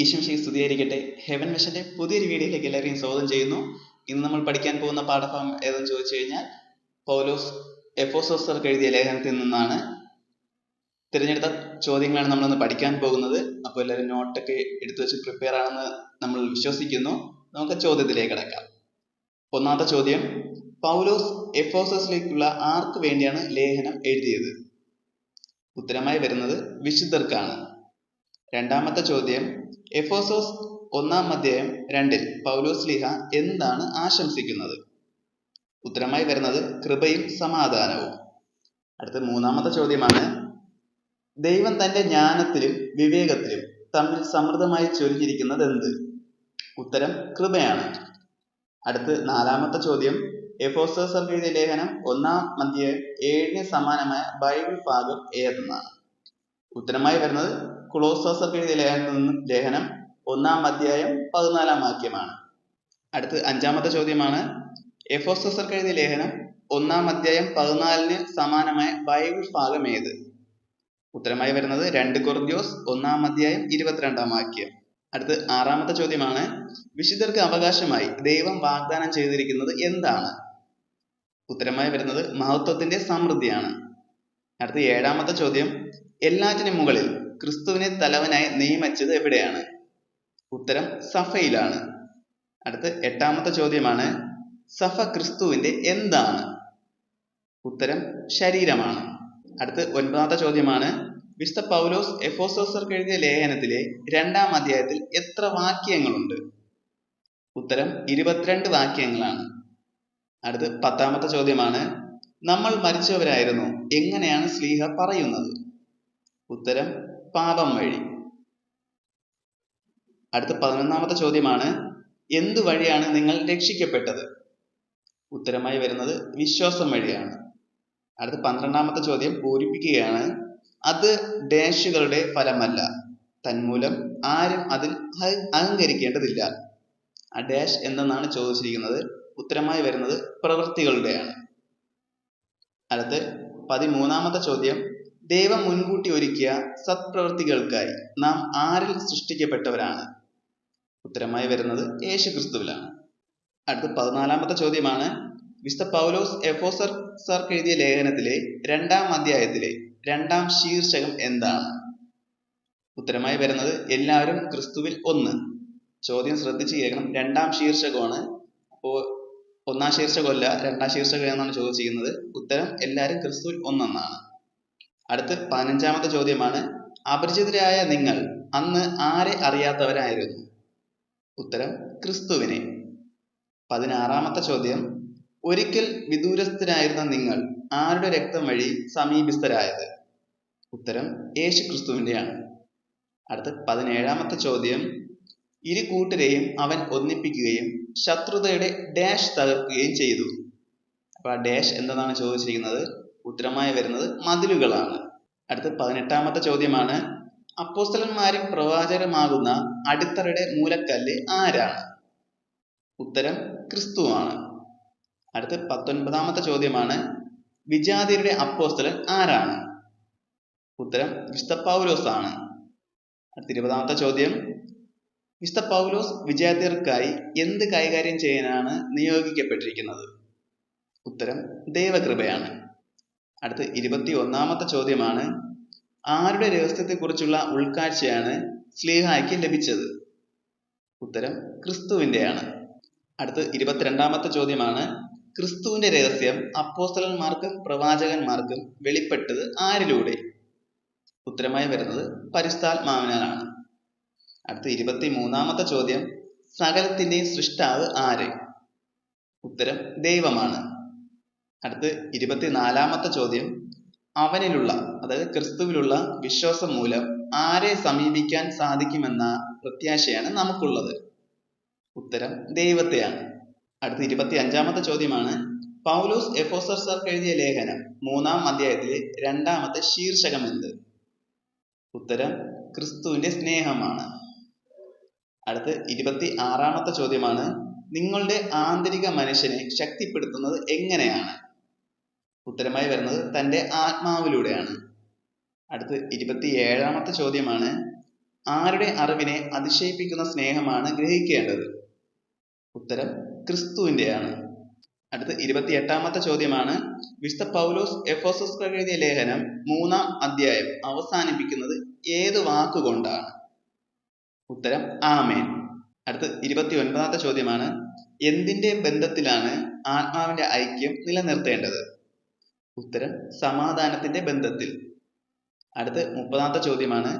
ഈശോമിശിഹായ്ക്ക് സ്തുതിയായിരിക്കട്ടെ. ഹെവൻ മിഷന്റെ പുതിയൊരു വീഡിയോയിലേക്ക് എല്ലാവരെയും സ്വാഗതം ചെയ്യുന്നു. ഇന്ന് നമ്മൾ പഠിക്കാൻ പോകുന്ന പാഠഭാഗം ഏതെന്ന് ചോദിച്ചു കഴിഞ്ഞാൽ പൗലോസ് എഫെസോസ്യർക്ക് എഴുതിയ ലേഖനത്തിൽ നിന്നാണ് തിരഞ്ഞെടുത്ത ചോദ്യങ്ങളാണ് നമ്മളിന്ന് പഠിക്കാൻ പോകുന്നത്. അപ്പോൾ എല്ലാവരും നോട്ടൊക്കെ എടുത്തു വെച്ച് പ്രിപ്പയർ ആണെന്ന് നമ്മൾ വിശ്വസിക്കുന്നു. നമുക്ക് ചോദ്യത്തിലേക്ക് കടക്കാം. ഒന്നാമത്തെ ചോദ്യം, പൗലോസ് എഫെസോസിലേക്കുള്ള ആർക്ക് വേണ്ടിയാണ് ലേഖനം എഴുതിയത്? ഉത്തരമായി വരുന്നത് വിശുദ്ധർക്കാണ്. രണ്ടാമത്തെ ചോദ്യം, എഫെസോസ് 1:2 പൗലോസ് ശ്ലീഹ എന്താണ് ആശംസിക്കുന്നത്? ഉത്തരമായി വരുന്നത് കൃപയും സമാധാനവും. അടുത്ത മൂന്നാമത്തെ ചോദ്യമാണ്, ദൈവം തന്റെ ജ്ഞാനത്തിലും വിവേകത്തിലും തമ്മിൽ സമൃദ്ധമായി ചൊരിഞ്ഞിരിക്കുന്നത് എന്ത്? ഉത്തരം കൃപയാണ്. അടുത്ത് നാലാമത്തെ ചോദ്യം, എഫെസോസ്യർക്ക് എഴുതിയ ലേഖനം 1:7 സമാനമായ ബൈബിൾ ഭാഗം ഏതെന്നാണ്? ഉത്തരമായി വരുന്നത് കൊളോസ്യർക്ക് എഴുതിയ ലേഖനം 1:14 അടുത്ത് അഞ്ചാമത്തെ ചോദ്യമാണ്, എഫെസോസ്യർക്ക് എഴുതിയ ലേഖനം 1:14 സമാനമായ ബൈബിൾ ഭാഗം ഏത്? ഉത്തരമായി വരുന്നത് 2 കൊരിന്ത്യർ 1:22. അടുത്ത് ആറാമത്തെ ചോദ്യമാണ്, വിശുദ്ധർക്ക് അവകാശമായി ദൈവം വാഗ്ദാനം ചെയ്തിരിക്കുന്നത് എന്താണ്? ഉത്തരമായി വരുന്നത് മഹത്വത്തിന്റെ സമൃദ്ധിയാണ്. അടുത്ത ഏഴാമത്തെ ചോദ്യം, എല്ലാറ്റിനും മുകളിൽ ക്രിസ്തുവിനെ തലവനായി നിയമിച്ചത് എവിടെയാണ്? ഉത്തരം സഭയിലാണ്. അടുത്ത എട്ടാമത്തെ ചോദ്യമാണ്, സഭ ക്രിസ്തുവിന്റെ എന്താണ്? ഉത്തരം ശരീരമാണ്. അടുത്ത ഒൻപതാമത്തെ ചോദ്യമാണ്, വിശുദ്ധ പൗലോസ് എഫെസോസ്യർക്ക് എഴുതിയ ലേഖനത്തിലെ 2-ാം അധ്യായത്തിൽ എത്ര വാക്യങ്ങളുണ്ട്? ഉത്തരം 22 വാക്യങ്ങളാണ്. അടുത്ത 10-ാമത്തെ ചോദ്യമാണ്, നമ്മൾ മരിച്ചവരായിരുന്നു എങ്ങനെയാണ് ശ്ലീഹ പറയുന്നത്? ഉത്തരം പാപം വഴി. അടുത്ത 11-ാമത്തെ ചോദ്യമാണ്, എന്തു വഴിയാണ് നിങ്ങൾ രക്ഷിക്കപ്പെട്ടത്? ഉത്തരമായി വരുന്നത് വിശ്വാസം വഴിയാണ്. അടുത്ത 12-ാമത്തെ ചോദ്യം പൂരിപ്പിക്കുകയാണ്, അത് ഡാഷുകളുടെ ഫലമല്ല, തന്മൂലം ആരും അതിൽ അഹങ്കരിക്കേണ്ടതില്ല. ആ ഡാഷ് എന്തെന്നാണ് ചോദിച്ചിരിക്കുന്നത്. ഉത്തരമായി വരുന്നത് പ്രവൃത്തികളുടെയാണ്. അടുത്ത 13-ാമത്തെ ചോദ്യം, ദൈവം മുൻകൂട്ടി ഒരുക്കിയ സത്പ്രവൃത്തികൾക്കായി നാം ആരിൽ സൃഷ്ടിക്കപ്പെട്ടവരാണ്? ഉത്തരമായി വരുന്നത് യേശു ക്രിസ്തുവിലാണ്. അടുത്ത 14-ാമത്തെ ചോദ്യമാണ്, വിശുദ്ധ പൗലോസ് എഫെസോസ്യർക്ക് എഴുതിയ ലേഖനത്തിലെ 2-ാം അധ്യായത്തിലെ 2-ാം ശീർഷകം എന്താണ്? ഉത്തരമായി വരുന്നത് എല്ലാവരും ക്രിസ്തുവിൽ ഒന്ന്. ചോദ്യം ശ്രദ്ധിച്ച് കേൾക്കണം. 2-ാം ശീർഷകമാണ്. അപ്പോൾ 1-ാം ശീർഷകമല്ല, 2-ാം ശീർഷകം എന്നാണ് ചോദിച്ചിരിക്കുന്നത്. ഉത്തരം എല്ലാവരും ക്രിസ്തുവിൽ ഒന്നെന്നാണ്. അടുത്ത് 15-ാമത്തെ ചോദ്യമാണ്, അപരിചിതരായ നിങ്ങൾ അന്ന് ആരെ അറിയാത്തവരായിരുന്നു? ഉത്തരം ക്രിസ്തുവിനെ. 16-ാമത്തെ ചോദ്യം, ഒരിക്കൽ വിദൂരസ്ഥരായിരുന്ന നിങ്ങൾ ആരുടെ രക്തം വഴി സമീപസ്ഥരായത്? ഉത്തരം യേശു ക്രിസ്തുവിന്റെയാണ്. അടുത്ത 17-ാമത്തെ ചോദ്യം, ഇരു കൂട്ടരെയും അവൻ ഒന്നിപ്പിക്കുകയും ശത്രുതയുടെ ഡാഷ് തകർക്കുകയും ചെയ്തു. അപ്പൊ ആ ഡാഷ് എന്തെന്നാണ് ചോദിച്ചിരിക്കുന്നത്. ഉത്തരമായി വരുന്നത് മതിലുകളാണ്. അടുത്ത 18-ാമത്തെ ചോദ്യമാണ്, അപ്പോസ്തലന്മാരും പ്രവാചകരുമാകുന്ന അടിത്തറയുടെ മൂലക്കല്ല് ആരാണ്? ഉത്തരം ക്രിസ്തുവാണ്. അടുത്ത 19-ാമത്തെ ചോദ്യമാണ്, വിജാതിയരുടെ അപ്പോസ്തലൻ ആരാണ്? ഉത്തരം വിശുദ്ധ പൗലോസ് ആണ്. അടുത്ത 20-ാമത്തെ ചോദ്യം, വിശുദ്ധ പൗലോസ് വിജാതിയർക്കായി എന്ത് കൈകാര്യം ചെയ്യാനാണ് നിയോഗിക്കപ്പെട്ടിരിക്കുന്നത്? ഉത്തരം ദൈവകൃപയാണ്. അടുത്ത 21-ാമത്തെ ചോദ്യമാണ്, ആരുടെ രഹസ്യത്തെക്കുറിച്ചുള്ള ഉൾക്കാഴ്ചയാണ് ശ്ലീഹായ്ക്ക് ലഭിച്ചത്? ഉത്തരം ക്രിസ്തുവിന്റെയാണ്. അടുത്ത 22-ാമത്തെ ചോദ്യമാണ്, ക്രിസ്തുവിന്റെ രഹസ്യം അപ്പോസ്തലന്മാർക്കും പ്രവാചകന്മാർക്കും വെളിപ്പെട്ടത് ആരിലൂടെ? ഉത്തരമായി വരുന്നത് പരിശുദ്ധാത്മാവിനാലാണ്. അടുത്ത 23-ാമത്തെ ചോദ്യം, സകലത്തിന്റെയും സൃഷ്ടാവ് ആര്? ഉത്തരം ദൈവമാണ്. അടുത്ത് 24-ാമത്തെ ചോദ്യം, അവനിലുള്ള, അതായത് ക്രിസ്തുവിലുള്ള വിശ്വാസം മൂലം ആരെ സമീപിക്കാൻ സാധിക്കുമെന്ന പ്രത്യാശയാണ് നമുക്കുള്ളത്? ഉത്തരം ദൈവത്തെയാണ്. അടുത്ത 25-ാമത്തെ ചോദ്യമാണ്, പൗലോസ് എഫെസോസ്യർക്ക് എഴുതിയ ലേഖനം 3-ാം അധ്യായത്തിലെ 2-ാമത്തെ ശീർഷകം എന്ത്? ഉത്തരം ക്രിസ്തുവിന്റെ സ്നേഹമാണ്. അടുത്ത 26-ാമത്തെ ചോദ്യമാണ്, നിങ്ങളുടെ ആന്തരിക മനുഷ്യനെ ശക്തിപ്പെടുത്തുന്നത് എങ്ങനെയാണ്? ഉത്തരമായി വരുന്നത് തന്റെ ആത്മാവിലൂടെയാണ്. അടുത്ത 27-ാമത്തെ ചോദ്യമാണ്, ആരുടെ അറിവിനെ അതിശയിപ്പിക്കുന്ന സ്നേഹമാണ് ഗ്രഹിക്കേണ്ടത്? ഉത്തരം ക്രിസ്തുവിന്റെയാണ്. അടുത്ത 28ാമത്തെ ചോദ്യമാണ്, വിശുദ്ധ പൗലോസ് എഫേസോസ്യർക്ക് എഴുതിയ ലേഖനം 3-ാം അധ്യായം അവസാനിപ്പിക്കുന്നത് ഏത് വാക്കുകൊണ്ടാണ്? ഉത്തരം ആമേൻ. അടുത്ത 29ാമത്തെ ചോദ്യമാണ്, എന്തിന്റെ ബന്ധത്തിലാണ് ആത്മാവിന്റെ ഐക്യം നിലനിർത്തേണ്ടത്? ഉത്തരം സമാധാനത്തിന്റെ ബന്ധത്തിൽ. അടുത്ത 30ാമത്തെ ചോദ്യമാണ്,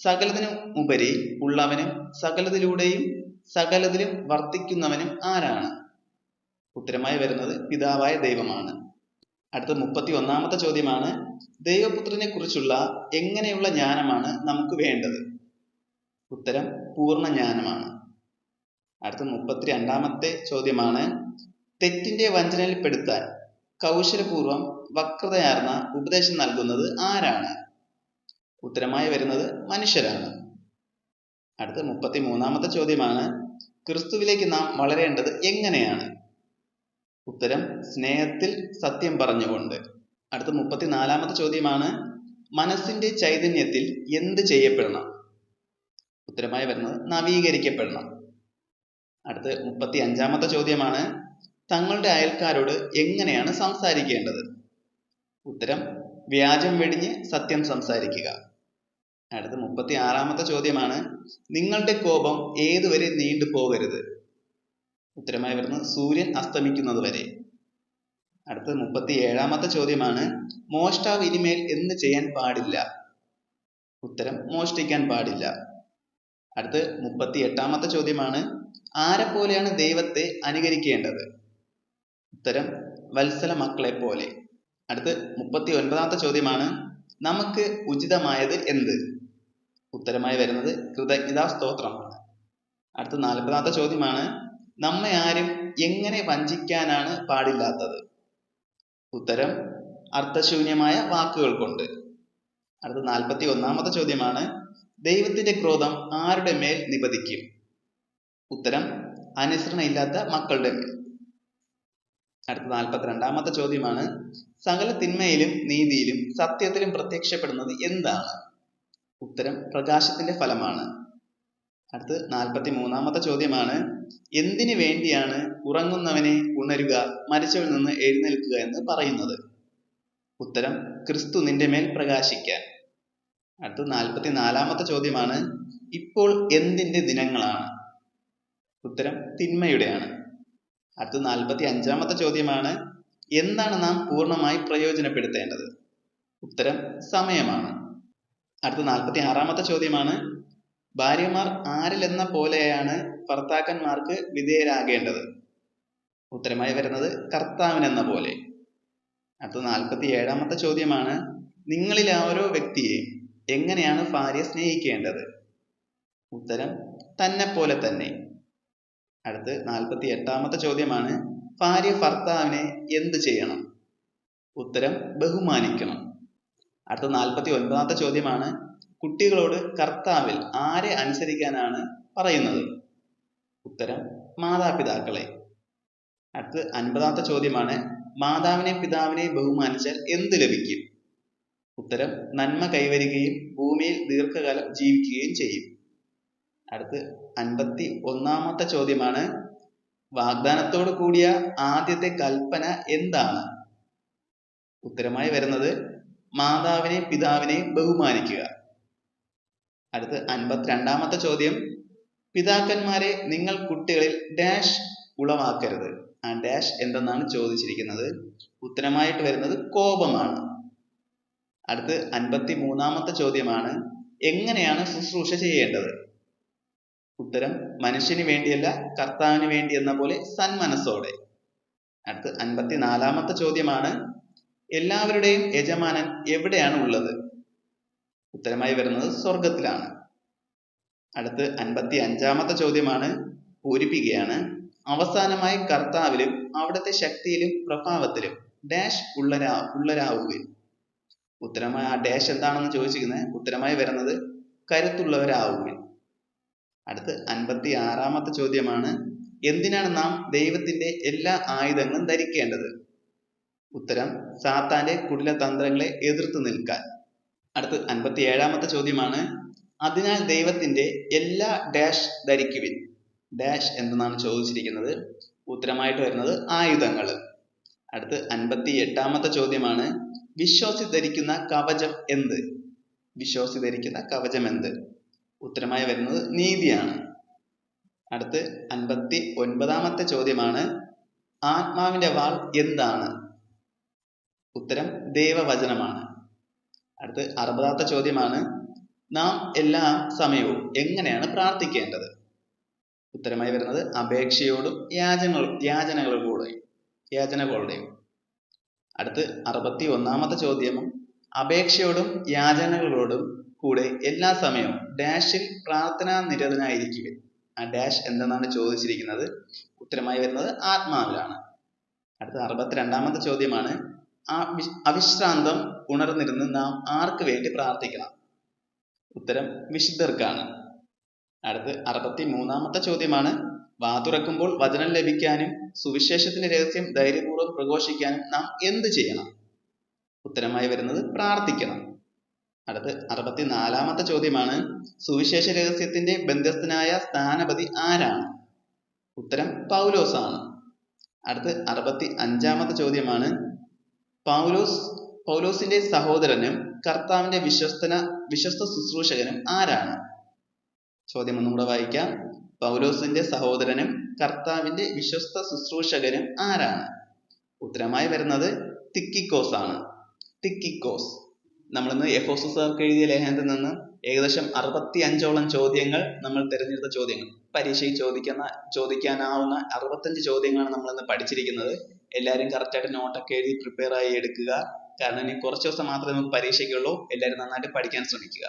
സകലത്തിനും ഉപരി ഉള്ളവനും സകലത്തിലൂടെയും സകലത്തിലും വർത്തിക്കുന്നവനും ആരാണ്? ഉത്തരമായി വരുന്നത് പിതാവായ ദൈവമാണ്. അടുത്ത 31ാമത്തെ ചോദ്യമാണ്, ദൈവപുത്രനെ കുറിച്ചുള്ള എങ്ങനെയുള്ള ജ്ഞാനമാണ് നമുക്ക് വേണ്ടത്? ഉത്തരം പൂർണ്ണ ജ്ഞാനമാണ്. അടുത്ത 32ാമത്തെ ചോദ്യമാണ്, തെറ്റിന്റെ വഞ്ചനയിൽപ്പെടുത്താൻ കൗശലപൂർവം വക്രതയാർന്ന ഉപദേശം നൽകുന്നത് ആരാണ്? ഉത്തരമായി വരുന്നത് മനുഷ്യരാണ്. അടുത്ത 33ാമത്തെ ചോദ്യമാണ്, ക്രിസ്തുവിലേക്ക് നാം വളരേണ്ടത് എങ്ങനെയാണ്? ഉത്തരം സ്നേഹത്തിൽ സത്യം പറഞ്ഞുകൊണ്ട്. അടുത്ത 34ാമത്തെ ചോദ്യമാണ്, മനസ്സിന്റെ ചൈതന്യത്തിൽ എന്ത് ചെയ്യപ്പെടണം? ഉത്തരമായി വരുന്നത് നവീകരിക്കപ്പെടണം. അടുത്ത 35ാമത്തെ ചോദ്യമാണ്, തങ്ങളുടെ അയൽക്കാരോട് എങ്ങനെയാണ് സംസാരിക്കേണ്ടത്? ഉത്തരം വ്യാജം വെടിഞ്ഞ് സത്യം സംസാരിക്കുക. അടുത്ത 36ാമത്തെ ചോദ്യമാണ്, നിങ്ങളുടെ കോപം ഏതുവരെ നീണ്ടു പോകരുത്? ഉത്തരമായി വരുന്നത് സൂര്യൻ അസ്തമിക്കുന്നത് വരെ. അടുത്ത 37ാമത്തെ ചോദ്യമാണ്, മോഷ്ടാവ് ഇനിമേൽ എന്ത് ചെയ്യാൻ പാടില്ല? ഉത്തരം മോഷ്ടിക്കാൻ പാടില്ല. അടുത്ത 38ാമത്തെ ചോദ്യമാണ്, ആരെ പോലെയാണ് ദൈവത്തെ അനുകരിക്കേണ്ടത്? ഉത്തരം വത്സല മക്കളെ പോലെ. അടുത്ത 39ാമത്തെ ചോദ്യമാണ്, നമുക്ക് ഉചിതമായത് എന്ത്? ഉത്തരമായി വരുന്നത് കൃതജ്ഞതാ സ്തോത്രമാണ്. അടുത്ത 40ാമത്തെ ചോദ്യമാണ്, നമ്മെ ആരും എങ്ങനെ വഞ്ചിക്കാനാണ് പാടില്ലാത്തത്? ഉത്തരം അർത്ഥശൂന്യമായ വാക്കുകൾ കൊണ്ട്. അടുത്ത 41ാമത്തെ ചോദ്യമാണ്, ദൈവത്തിന്റെ ക്രോധം ആരുടെ മേൽ നിപതിക്കും? ഉത്തരം അനുസരണയില്ലാത്ത മക്കളുടെ മേൽ. അടുത്ത 42ാമത്തെ ചോദ്യമാണ്, സകല തിന്മയിലും നീതിയിലും സത്യത്തിലും പ്രത്യക്ഷപ്പെടുന്നത് എന്താണ്? ഉത്തരം പ്രകാശത്തിന്റെ ഫലമാണ്. അടുത്ത 43ാമത്തെ ചോദ്യമാണ്, എന്തിനു വേണ്ടിയാണ് ഉറങ്ങുന്നവനെ ഉണരുക, മരിച്ചവരിൽ നിന്ന് എഴുന്നേൽക്കുക എന്ന് പറയുന്നത്? ഉത്തരം ക്രിസ്തു നിന്റെ മേൽ പ്രകാശിക്കാൻ. അടുത്ത 44ാമത്തെ ചോദ്യമാണ്, ഇപ്പോൾ എന്തിന്റെ ദിനങ്ങളാണ്? ഉത്തരം തിന്മയുടെയാണ്. അടുത്ത 45ാമത്തെ ചോദ്യമാണ്, എന്താണ് നാം പൂർണ്ണമായി പ്രയോജനപ്പെടുത്തേണ്ടത്? ഉത്തരം സമയമാണ്. അടുത്ത 46ാമത്തെ ചോദ്യമാണ്, ഭാര്യമാർ ആരിലെന്ന പോലെയാണ് ഭർത്താക്കന്മാർക്ക് വിധേയരാകേണ്ടത്? ഉത്തരമായി വരുന്നത് കർത്താവിനെന്ന പോലെ. അടുത്ത 47ാമത്തെ ചോദ്യമാണ്, നിങ്ങളിലെ ഓരോ വ്യക്തിയെ എങ്ങനെയാണ് ഭാര്യ സ്നേഹിക്കേണ്ടത്? ഉത്തരം തന്നെ പോലെ തന്നെ. അടുത്ത 48ാമത്തെ ചോദ്യമാണ്, ഭാര്യ ഭർത്താവിനെ എന്ത് ചെയ്യണം? ഉത്തരം ബഹുമാനിക്കണം. അടുത്ത 49ാമത്തെ ചോദ്യമാണ്, കുട്ടികളോട് കർത്താവിൽ ആരെ അനുസരിക്കാനാണ് പറയുന്നത്? ഉത്തരം മാതാപിതാക്കളെ. അടുത്ത 50ാമത്തെ ചോദ്യമാണ്, മാതാവിനെ പിതാവിനെ ബഹുമാനിച്ചാൽ എന്ത് ലഭിക്കും? ഉത്തരം നന്മ കൈവരികയും ഭൂമിയിൽ ദീർഘകാലം ജീവിക്കുകയും ചെയ്യും. അടുത്ത് 51ാമത്തെ ചോദ്യമാണ്, വാഗ്ദാനത്തോട് കൂടിയ ആദ്യത്തെ കൽപ്പന എന്താണ്? ഉത്തരമായി വരുന്നത് മാതാവിനെ പിതാവിനെ ബഹുമാനിക്കുക. അടുത്ത് 52ാമത്തെ ചോദ്യം, പിതാക്കന്മാരെ നിങ്ങൾ കുട്ടികളിൽ ഡാഷ് ഉളവാക്കരുത്. ആ ഡാഷ് എന്തെന്നാണ് ചോദിച്ചിരിക്കുന്നത്. ഉത്തരമായിട്ട് വരുന്നത് കോപമാണ്. അടുത്ത് 53ാമത്തെ ചോദ്യമാണ്, എങ്ങനെയാണ് ശുശ്രൂഷ ചെയ്യേണ്ടത്? ഉത്തരം മനുഷ്യന് വേണ്ടിയല്ല കർത്താവിന് വേണ്ടി എന്ന പോലെ സന്മനസ്സോടെ. അടുത്ത് 54ാമത്തെ ചോദ്യമാണ്, എല്ലാവരുടെയും യജമാനൻ എവിടെയാണ് ഉള്ളത്? ഉത്തരമായി വരുന്നത് സ്വർഗത്തിലാണ്. അടുത്ത് 55ാമത്തെ ചോദ്യമാണ്, പൂരിപ്പിക്കുകയാണ്, അവസാനമായി കർത്താവിലും അവിടുത്തെ ശക്തിയിലും പ്രഭാവത്തിലും ഡാഷ് ഉള്ളവരാവുകയും. ഉത്തരമായി ആ ഡാഷ് എന്താണെന്ന് ചോദിച്ചിരിക്കുന്നത്. ഉത്തരമായി വരുന്നത് കരുത്തുള്ളവരാവുകയും. അടുത്ത് 56ാമത്തെ ചോദ്യമാണ്, എന്തിനാണ് നാം ദൈവത്തിന്റെ എല്ലാ ആയുധങ്ങളും ധരിക്കേണ്ടത്? ഉത്തരം സാത്താന്റെ കുടില തന്ത്രങ്ങളെ എതിർത്ത് നിൽക്കാൻ. അടുത്ത് 57ാമത്തെ ചോദ്യമാണ്, അതിനാൽ ദൈവത്തിന്റെ എല്ലാ ഡാഷ് ധരിക്കുവിൻ. ഡാഷ് എന്തെന്നാണ് ചോദിച്ചിരിക്കുന്നത്. ഉത്തരമായിട്ട് വരുന്നത് ആയുധങ്ങൾ. അടുത്ത് 58ാമത്തെ ചോദ്യമാണ്, വിശ്വാസി ധരിക്കുന്ന കവചം എന്ത്? വിശ്വാസി ധരിക്കുന്ന കവചം എന്ത്? ഉത്തരമായി വരുന്നത് നീതിയാണ്. അടുത്ത് 59ാമത്തെ ചോദ്യമാണ്, ആത്മാവിന്റെ വാൾ എന്താണ്? ഉത്തരം ദൈവവചനമാണ്. അടുത്ത് 60ാമത്തെ ചോദ്യമാണ്, നാം എല്ലാ സമയവും എങ്ങനെയാണ് പ്രാർത്ഥിക്കേണ്ടത്? ഉത്തരമായി വരുന്നത് അപേക്ഷയോടും യാചനകളോടെയും. അടുത്ത് 61ാമത്തെ ചോദ്യം, അപേക്ഷയോടും യാചനകളോടും കൂടെ എല്ലാ സമയവും ഡാഷിൽ പ്രാർത്ഥനാ നിരതനായിരിക്കുവിൻ. ആ ഡാഷ് എന്തെന്നാണ് ചോദിച്ചിരിക്കുന്നത്. ഉത്തരമായി വരുന്നത് ആത്മാവിലാണ്. അടുത്ത 62ാമത്തെ ചോദ്യമാണ്, അവിശ്രാന്തം ഉണർന്നിരുന്ന് നാം ആർക്ക് വേണ്ടി പ്രാർത്ഥിക്കണം? ഉത്തരം വിശുദ്ധർക്കാണ്. അടുത്ത് 63ാമത്തെ ചോദ്യമാണ്, വാ തുറക്കുമ്പോൾ വചനം ലഭിക്കാനും സുവിശേഷത്തിന്റെ രഹസ്യം ധൈര്യപൂർവ്വം പ്രഘോഷിക്കാനും നാം എന്ത് ചെയ്യണം? ഉത്തരമായി വരുന്നത് പ്രാർത്ഥിക്കണം. അടുത്ത് 64ാമത്തെ ചോദ്യമാണ്, സുവിശേഷ രഹസ്യത്തിന്റെ ബന്ധസ്ഥനായ സ്ഥാനപതി ആരാണ്? ഉത്തരം പൗലോസ് ആണ്. അടുത്ത് 65ാമത്തെ ചോദ്യമാണ്, പൗലോസിന്റെ സഹോദരനും കർത്താവിന്റെ വിശ്വസ്ത ശുശ്രൂഷകനും ആരാണ്? ചോദ്യം ഒന്നും കൂടെ വായിക്കാം. പൗലോസിന്റെ സഹോദരനും കർത്താവിന്റെ വിശ്വസ്ത ശുശ്രൂഷകനും ആരാണ്? ഉത്തരമായി വരുന്നത് തിക്കിക്കോസ് ആണ്. തിക്കിക്കോസ്. നമ്മളിന്ന് എഫേസ്യർക്ക് എഴുതിയ ലേഖനത്തിൽ നിന്ന് ഏകദേശം 65ഓളം ചോദ്യങ്ങൾ നമ്മൾ തിരഞ്ഞെടുത്ത ചോദ്യങ്ങൾ, പരീക്ഷയിൽ ചോദിക്കാനാവുന്ന 65 ചോദ്യങ്ങളാണ് നമ്മളിന്ന് പഠിച്ചിരിക്കുന്നത്. എല്ലാവരും കറക്റ്റായിട്ട് നോട്ടൊക്കെ എഴുതി പ്രിപ്പയർ ആയി എടുക്കുക. കാരണം ഇനി കുറച്ച് ദിവസം മാത്രമേ നമുക്ക് പരീക്ഷയ്ക്കുള്ളൂ. എല്ലാവരും നന്നായിട്ട് പഠിക്കാൻ ശ്രമിക്കുക.